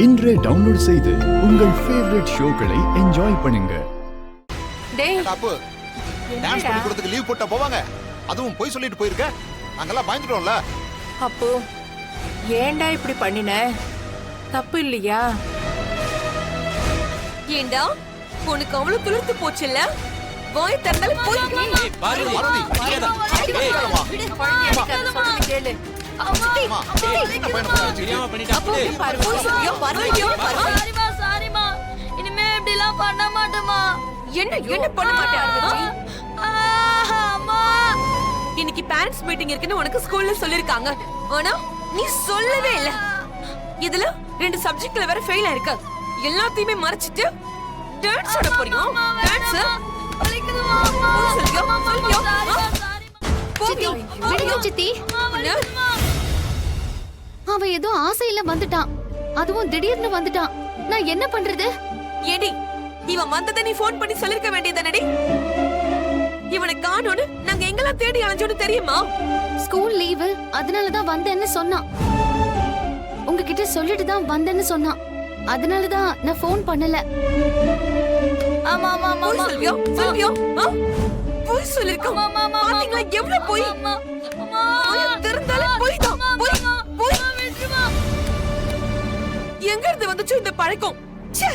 இன்றே டவுன்லோட் செய்து உங்கள் ஃபேவரட் ஷோக்களை என்ஜாய் பண்ணுங்க. டேய் அப்போ டான்ஸ் பண்ணி கொடுத்துக்கு லீவ் போட்டா போவாங்க. அதுவும் போய் சொல்லிட்டு போயிருக்க. நாங்கெல்லாம் பயந்துட்டோம்ல. அப்போ ஏன்டா இப்படி பண்ணின? தப்பு இல்லையா? ஏண்டா உனக்கு அவ்வளவு துளிர்த்து போச்சுல்ல? வாய் திறந்தாலும் போய் பாரதி கேளு. அம்மா சின்ன பையனை போய் தெரியாம பண்ணிட்டா. சாரிமா இனிமே இப்படி எல்லாம் பண்ண மாட்டேமா. என்ன பண்ண மாட்டேன்? அம்மா இன்னைக்கு பேரண்ட்ஸ் மீட்டிங் இருக்குன்னு உனக்கு ஸ்கூல்ல சொல்லிருக்காங்க. ஆனா நீ சொல்லவே இல்ல. இதுல 2 சப்ஜெக்ட்ல வேற ஃபெயில் ஆயிருக்க. எல்லாத்தையுமே மறைச்சிட்டு டான்ஸ் ஆட போறியா? டான்ஸ் சித்தி அவன் ஏதோ ஆசையில வந்துட்டான். அதுவும் திடீர்னு வந்துட்டான். நான் என்ன பண்றது? ஏடி இவன் வந்ததை நீ போன் பண்ணி சொல்லிருக்க வேண்டியதானடி? இவனை காணோன்னு நாங்க எங்கெல்லாம் தேடி அலைஞ்சோன்னு தெரியுமா? ஸ்கூல் லீவு, அதனாலதான் வந்தேன்னு சொன்னான். உங்ககிட்ட சொல்லிட்டு தான் வந்தேன்னு சொன்னான். அதனாலதான் நான் போன் பண்ணல. ஆமா ஆமா ஆமா சொல்லியோ போய் சொல்லிருக்க. பாத்தீங்களா எவ்வளவு போய்? திறந்தாலே போய் தான். போய் எங்க இருந்து வந்துச்சு இந்த பழக்கம்? ச்சே.